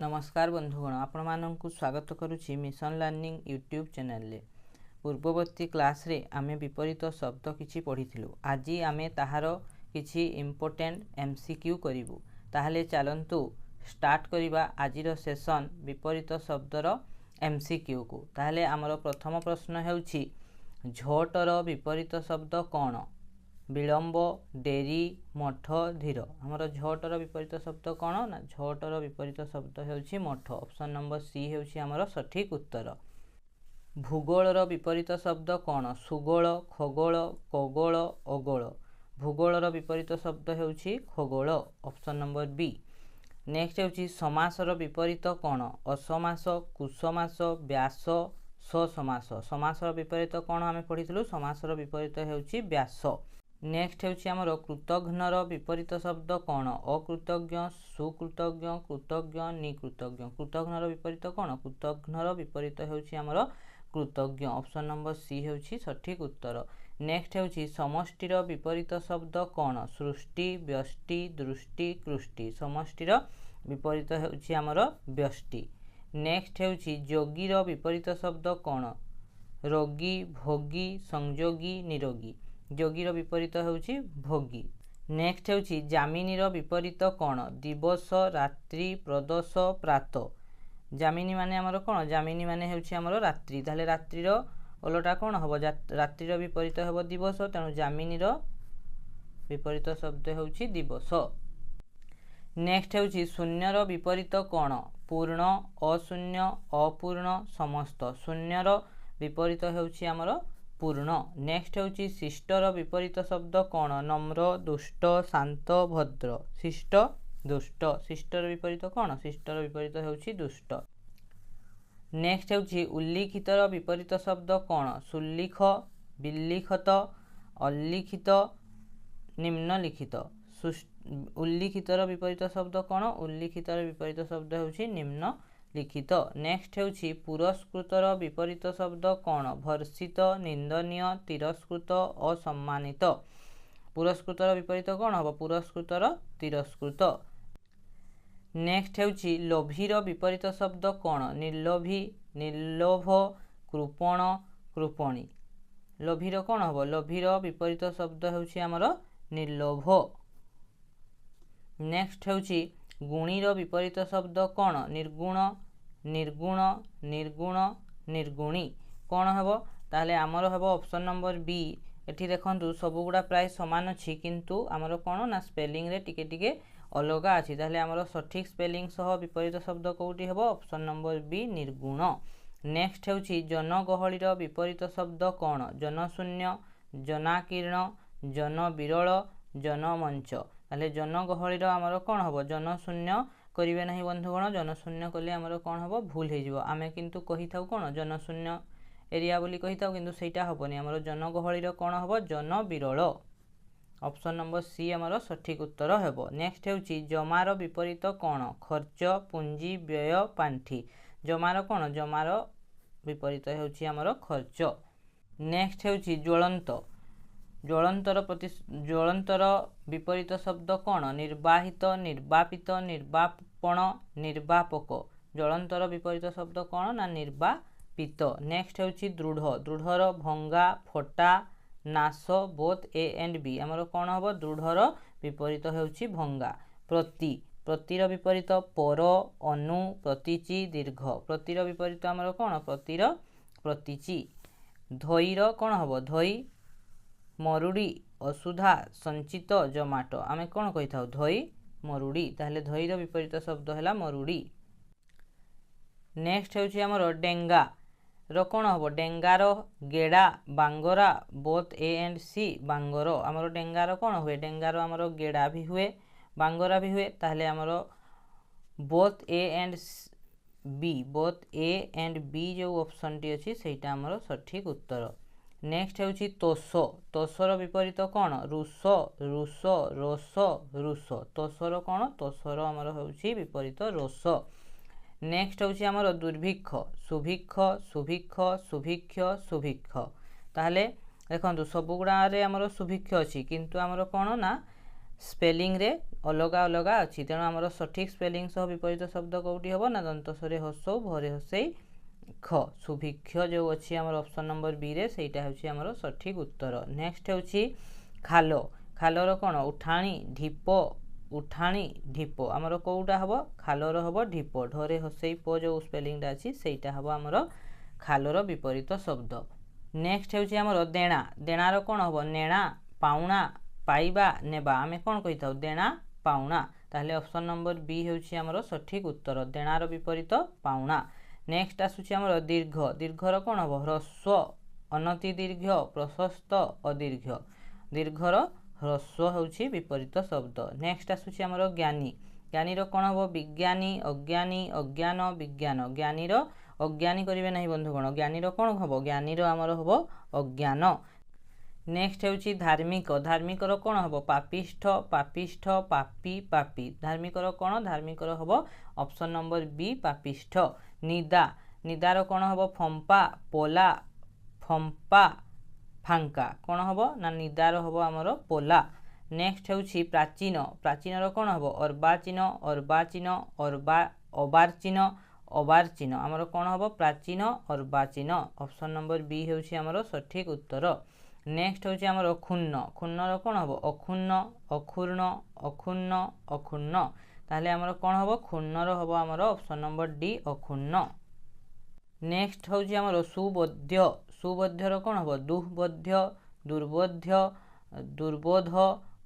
नमस्कार बंधुगण आपण मानक स्वागत करुच्ची मिशन लर्निंग यूट्यूब चैनल रे। पूर्ववर्ती क्लास रे आमे विपरीत शब्द किछि पढ़िथिलु। आज आमे ताहार किछि इंपोर्टेंट एमसीक्यू करिवु। ताहले चलंतु स्टार्ट करिबा आजिर सेशन विपरीत शब्दर एमसीक्यू को। ताहले आमर प्रथम प्रश्न हेउछि झोटर विपरीत शब्द कोन? विलंब, डेरी, मठ, धीर। आमर झोटर विपरीत शब्द कौन ना झोटर विपरीत शब्द हेउछि मठ। ऑप्शन नंबर सी हेउछि आमर सठिक उत्तर। भूगोलर विपरीत शब्द कौन? सुगोल, खगोल, कगोल, अगोल। भूगोलर विपरीत शब्द हेउछि खगोल। Option number B. नेक्स्ट हेउछि समासर विपरीत कौन? असमास, कुसमास, व्यास, ससमास। समासर विपरीत कौन आमे पढ़िथिलु? समासर विपरीत हेउछि व्यास। नेक्स्ट हेउछि आमर कृतघ्नर विपरीत शब्द कौन? अकृतज्ञ, सुकृतज्ञ, कृतज्ञ, निकृतज्ञ। कृतघ्नर विपरीत कौन? कृतघ्नर विपरीत हेउछि आमर कृतज्ञ। ऑप्शन नंबर सी हेउछि सठिक उत्तर। नेक्स्ट हेउछि समष्टिर विपरीत शब्द कौन? सृष्टि, व्यष्टि, दृष्टि, कृष्टि। समष्टिर विपरीत हेउछि आमर व्यष्टि। नेक्स्ट हेउछि जोगीर विपरीत शब्द कौन? रोगी, भोगी, संयोगी, निरोगी। जोगीर विपरीत हेउछि भोगी। नेक्स्ट हेउछि जामिनीर विपरीत कौन? दिवस, रात्रि, प्रदोष, प्रात। जामिनी माने आमर कौन? जामिनी माने हेउछि आमर रात्रि। ताहले रात्रिर ओलटा कौन हबो? रात्रिर विपरीत हेबो दिवस। तेणु जामिनीर विपरीत शब्द हेउछि दिवस। नेक्स्ट हेउछि शून्यर विपरीत कौन? पूर्ण, अशून्य, अपूर्ण, समस्त। शून्यर विपरीत हेउछि आमर पूर्ण। नेक्स्ट हेउछि शिष्टर विपरीत शब्द कौन? नम्र, दुष्ट, शांत, भद्र। शिष्ट, दुष्ट। शिष्टर विपरीत कौन? शिष्टर विपरीत हेउछि दुष्ट। नेक्स्ट हेउछि उल्लिखितर विपरीत शब्द कौन? सुल्लिख, विल्लिखत, अल्लिखित, निम्नलिखित। उल्लिखितर विपरीत शब्द कौन? उल्लिखितर विपरीत शब्द हेउछि निम्नलिखित। नेक्स्ट हेउछि पुरस्कृतर विपरीत शब्द कौन? भर्षित, निंदनीय, तिरस्कृत, असम्मानित। पुरस्कृतर विपरीत कौन हबो? पुरस्कृतर तिरस्कृत। नेक्स्ट हेउछि लोभीर विपरीत शब्द कौन? निर्लोभी, निर्लोभ, कृपण, कृपणी। लोभीर कौन हबो? लोभीर विपरीत शब्द हेउछि आमर निर्लोभ। नेक्स्ट हेउछि गुणीर विपरीत शब्द कौन? निर्गुण, निर्गुण, निर्गुण, निर्गुणी। कौन हेबो? ताहले आमर हेबो ऑप्शन नंबर बी। एठी देखंतु सबुगुडा प्राय समान अछि किंतु आमर कौन ना स्पेलिंग रे टिके टिके अलगा अछि। ताहले आमर सठिक स्पेलिंग सह विपरीत शब्द कोउटी हेबो? ऑप्शन नंबर बी निर्गुण। नेक्स्ट हेउछि जनगहळीर विपरीत शब्द कौन? जनशून्य, जनाकीर्ण, जनविरल, जनमंच। ताहले जनगहळीर आमर कौन हबो? जनशून्य करिवे नाही बंधुगण। जनशून्य कले आमर कौन हबो? भूल हे जिवो। आमे किंतु कहिथाउ कौन? जनशून्य एरिया बोली कहिथाउ किंतु सेटा हबोनी। आमर जनगहळीर कौन हबो? जनविरल। ऑप्शन नंबर सी आमर सठिक उत्तर हेबो। नेक्स्ट हेउछि जमार विपरीत कौन? खर्च, पुंजी, व्यय, पांठी। जमार कौन? जमार विपरीत हेउछि आमर खर्च। नेक्स्ट हेउछि ज्वलंत। ज्वलंतर विपरीत शब्द कौन? निर्वाहित, निर्वापित, निर्वापण, निर्वापक। ज्वलंतर विपरीत शब्द कौन ना निर्वापित। नेक्स्ट हेउछि दृढ़। दृढ़र भंगा, फटा, नाश, बोथ ए एंड बी। आमर कौन हबो? दृढ़र विपरीत हेउछि भंगा। प्रति, प्रतिर विपरीत पर, अनु, प्रतीचि, दीर्घ। प्रतिर विपरीत आमर कौन? प्रतिर प्रतीचि। धईर कौन हबो? धई, मरुड़ी, असुधा, संचित, जमाट। आमे कौन कहिथाउ? धई, मरुड़ी। ताहले धईर विपरीत शब्द हैला मरुड़ी। नेक्स्ट हेउछि आमर डेंगा रो कौन हबो? डेंगार गेड़ा, बांगरा, बोथ ए एंड सी, बांगर। आमर डेंगार कौन हुए? डेंगार आमर गेड़ा भी हुए, बांगरा भी हुए। ताहले आमर both A and B, both A and B जो ऑप्शन टी अछि सेटा आमर सठिक उत्तर। नेक्स्ट हेउछि तोष। तोषर विपरीत कौन? रुष, रुष, रोष, रुष। तोषर कौन? तोषर आमर हेउछि विपरीत रोष। नेक्स्ट हेउछि आमर दुर्भिक्ष। सुभिक्ष, सुभिक्ष, सुभिक्ष, सुभिक्ष। ताहले देखंतु सबुगुडा रे आमर सुभिक्ष अछि किंतु आमर कौन ना स्पेलिंग रे अलगा अलगा अच्छी तेणु आमर सठिक स्पेलिंग सह विपरीत शब्द कौटी हम ना दंतस्वरे हसौ भरे हसई ख सुभिक्ष जो अच्छी आमर ऑप्शन नंबर बी रे सेटा होछि आमर सठिक उत्तर। नेक्स्ट होछि खाल खालर कौन उठाणी ढीप उठाणी ढीप आमर कौटा हम खालर हम ढीप ढरे हसई प जो स्पेलिंग अच्छी सेटा हम आमर खालर विपरीत शब्द। नेक्स्ट होछि आमर देणा देणार कौन हम नेणा पाउणा पाइबा नेबा आमे कौन कही था देणा पाउणा ताहले ऑप्शन नंबर बी होछि आमर सठिक उत्तर देणार विपरीत पाउणा। नेक्स्ट आसुछि आमर दीर्घ दीर्घर कौन हम ह्रस्व अनति दीर्घ प्रशस्त अदीर्घ दीर्घर ह्रस्व होछि विपरीत शब्द। नेक्स्ट आसुछि आमर ज्ञानी ज्ञानीर कौन हम विज्ञानी अज्ञानी अज्ञान विज्ञान ज्ञानीर अज्ञानी करिवे नहीं बंधुगण ज्ञानीर कौन हम ज्ञानीर आमर हम अज्ञान। नेक्स्ट होछि धार्मिक धार्मिकर कौन हम पापिष्ठ पापिष्ठ पापी पापी धार्मिकर कौन धार्मिकर हम ऑप्शन नंबर बी पापिष्ठ। निदा निदार कौन हम फंपा पोला फंपा फांका कौन हम ना निदार हम आमर पोला। नेक्स्ट होछि प्राचीन प्राचीनर कौन हम अर्वाचीन अर्वाचीन अबार्चीन अबार्चीन आमर कौन हम प्राचीन अर्वाचीन ऑप्शन नंबर बी होछि आमर सठिक उत्तर। नेक्स्ट होछि आमर क्षुण्ण क्षुण्णर कौन हम अक्षुण्ण अक्षुर्ण अक्षुण्ण अक्षुण्ण ताहले आमर कौन हम क्षुण्णर हम आमर ऑप्शन नंबर डी अक्षुण्ण। नेक्स्ट होछि आमर सुबोध्य सुबोध्यर कौन हम दुर्बोध्य दुर्बोध्य दुर्बोध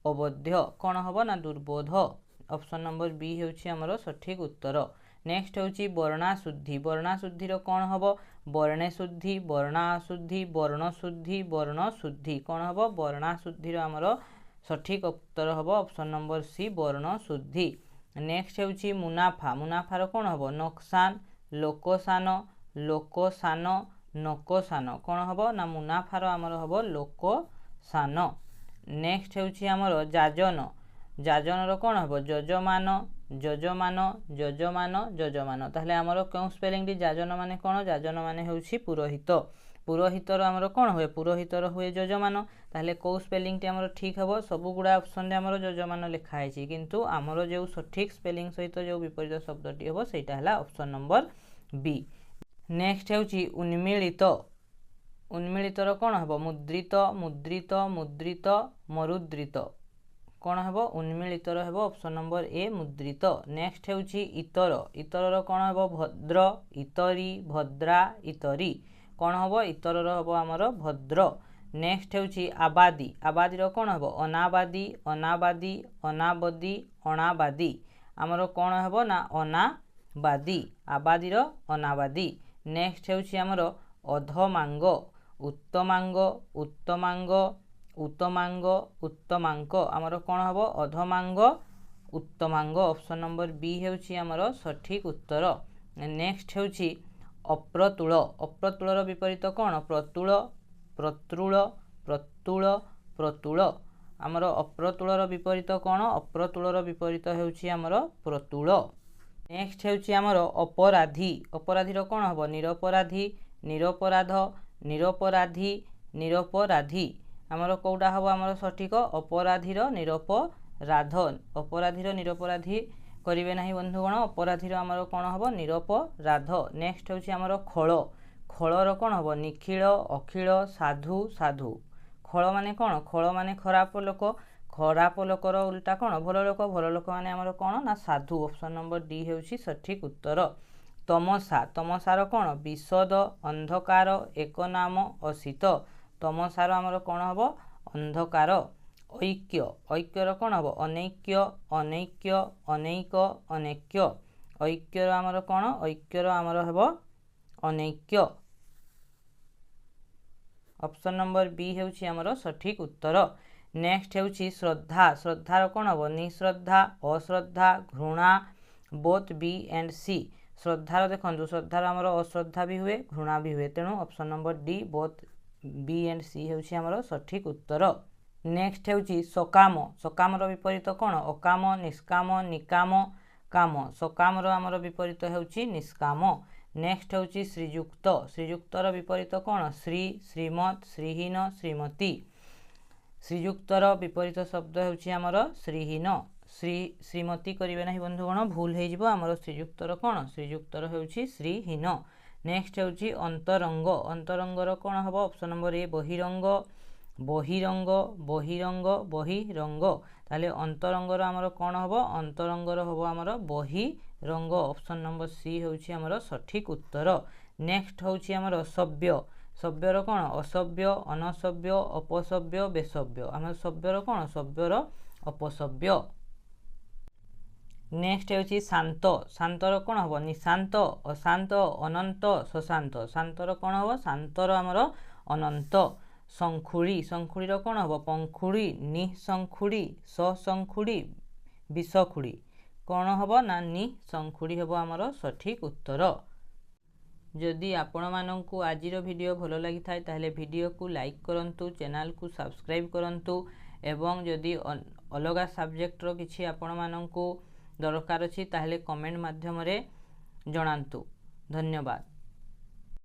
अबोध्य कौन हम ना दुर्बोध ऑप्शन नंबर बी होछि आमर सठिक उत्तर। नेक्स्ट होछि वर्णाशुद्धि वर्णाशुद्धिर कौन हम वर्णे शुद्धि वर्णाशुद्धि वर्णशुद्धि वर्णशुद्धि कौन हम वर्णाशुद्धिर आमर सठिक उत्तर हम ऑप्शन नंबर सी वर्णशुद्धि। नेक्स्ट होछि मुनाफा मुनाफार कौन हम नोकसान लोकसान लोकसान नोकसान कौन हम ना मुनाफार आमर हम लोकसान। नेक्स्ट होछि आमर जाजन जाजनर कौन हम यजमान यजमान यजमान यजमान ताहले आमर क्यों स्पेलिंग डी जाजन माने कौन जाजन माने होछि पुरोहित पुरोहितर आमर कौन हुए पुरोहितर हुए यजमान ताहले को स्पेलिंग टी आमर ठीक हम सब गुड़ा ऑप्शन रे आमर यजमान लिखा है किंतु आमर जो सठिक स्पेलिंग सहित जो विपरीत शब्दटी हम सेटा हला ऑप्शन नंबर बी। नेक्स्ट होछि उन्मीलित उन्मीलितर कौन हम मुद्रित मुद्रित मुद्रित मरुद्रित कौन हम उन्मीलितर हम ऑप्शन नंबर ए मुद्रित। नेक्स्ट होछि इतर इतरर कौन हम भद्र इतरी भद्रा इतरी कौन हम इतरर हम आमर भद्र। नेक्स्ट होछि आबादी आबादीर कौन हम अनाबादी अनाबादी अनाबदी अनाबादी आमर कौन हम ना अनाबादी आबादीर अनाबादी। नेक्स्ट होछि आमर अधमांग उत्तमांग उत्तमांग उत्तमांग उत्तमांक आमर कौन हम अधमांग उत्तमांग ऑप्शन नंबर बी होछि आमर सठिक उत्तर। नेक्स्ट होछि अप्रतुल अप्रतुलर विपरीत कौन प्रतुल प्रतुल प्रतुल प्रतुल आमर अप्रतुलर विपरीत कौन अप्रतुलर विपरीत होछि आमर प्रतुल। नेक्स्ट होछि आमर अपराधी अपराधीर कौन हम निरपराधी निरपराध निरपराधी निरपराधी आमर कौटा हम आमर सठिक अपराधीर निरपराध अपराधीर निरपराधी करिवे नहीं बंधुगण अपराधीर आमर कौन हम निरपराध। नेक्स्ट होछि आमर खळ खळर कौन हम निखिल अखिल साधु साधु खळ माने कौन खळ माने खराब लोकर उल्टा कौन भल लोक माने आमर कौन ना साधु ऑप्शन नंबर डी होछि सठिक उत्तर। तमसा तमसार कौन विशद अंधकार एक नाम असित तमसार आमर कौन हम अंधकार। ऐक्य ऐक्यर कौन हम अनैक्य अनैक्य अनैक अनैक्य ऐक्यर आमर कौन ऐक्यर आमर हम अनैक्य ऑप्शन नंबर बी होछि आमर सठिक उत्तर। नेक्स्ट होछि श्रद्धा श्रद्धार कौन हम निश्रद्धा अश्रद्धा घृणा बोथ बी एंड सी श्रद्धार देखो श्रद्धार आमर अश्रद्धा भी हुए घृणा भी हुए तेणु option number D both B and C होछि आमर सठिक उत्तर। नेक्स्ट होछि सकाम सकामर विपरीत कौन अकाम निष्काम निकाम काम सकामर आमर विपरीत होछि निष्काम। नेक्स्ट होछि श्रीयुक्त श्रीयुक्तर विपरीत कौन श्री श्रीमत श्रीहीन श्रीमती श्रीयुक्तर विपरीत शब्द होछि आमर श्रीहीन ଶ୍ରୀମତୀ କରିବେ ନାହିଁ ବନ୍ଧୁଗଣ, ଭୁଲ ହେଇଯିବ। ଆମର ଶ୍ରୀଯୁକ୍ତର କ'ଣ? ଶ୍ରୀଯୁକ୍ତର ହେଉଛି ଶ୍ରୀହୀନ। ନେକ୍ସଟ ହେଉଛି ଅନ୍ତରଙ୍ଗ। ଅନ୍ତରଙ୍ଗର କ'ଣ ହେବ? ଅପସନ୍ ନମ୍ବର ଏ ବହିରଙ୍ଗ, ବହିରଙ୍ଗ, ବହିରଙ୍ଗ, ବହିରଙ୍ଗ। ତାହେଲେ ଅନ୍ତରଙ୍ଗର ଆମର କ'ଣ ହେବ? ଅନ୍ତରଙ୍ଗର ହେବ ଆମର ବହିରଙ୍ଗ। ଅପସନ୍ ନମ୍ବର ସି ହେଉଛି ଆମର ସଠିକ୍ ଉତ୍ତର। ନେକ୍ସଟ ହେଉଛି ଆମର ସଭ୍ୟ। ସଭ୍ୟର କ'ଣ? ଅସଭ୍ୟ, ଅନସଭ୍ୟ, ଅପସଭ୍ୟ, ବେସଭ୍ୟ। ଆମର ସଭ୍ୟର କ'ଣ? ସଭ୍ୟର ଅପସଭ୍ୟ। ନେକ୍ସଟ ହେଉଛି ଶାନ୍ତ। ଶାନ୍ତର କ'ଣ ହେବ? ନିଶାନ୍ତ, ଅଶାନ୍ତ, ଅନନ୍ତ, ଶଶାନ୍ତ। ଶାନ୍ତର କ'ଣ ହେବ? ଶାନ୍ତର ଆମର ଅନନ୍ତ। ଶଙ୍ଖୁଡ଼ି। ଶଙ୍ଖୁଡ଼ିର କ'ଣ ହେବ? ପଙ୍ଖୁଡ଼ି, ନିଃଶଙ୍ଖୁଡ଼ି, ସଶଙ୍ଖୁଡ଼ି, ବିଷଖୁଡ଼ି। କ'ଣ ହେବ? ନା ନିଃଶଙ୍ଖୁଡ଼ି ହେବ ଆମର ସଠିକ୍ ଉତ୍ତର। ଯଦି ଆପଣମାନଙ୍କୁ ଆଜିର ଭିଡ଼ିଓ ଭଲ ଲାଗିଥାଏ ତାହେଲେ ଭିଡ଼ିଓକୁ ଲାଇକ୍ କରନ୍ତୁ, ଚ୍ୟାନେଲକୁ ସବସ୍କ୍ରାଇବ୍ କରନ୍ତୁ ଏବଂ ଯଦି ଅଲଗା ସବଜେକ୍ଟର କିଛି ଆପଣମାନଙ୍କୁ ଦରକାର ଅଛି ତାହେଲେ କମେଣ୍ଟ ମାଧ୍ୟମରେ ଜଣାନ୍ତୁ। ଧନ୍ୟବାଦ।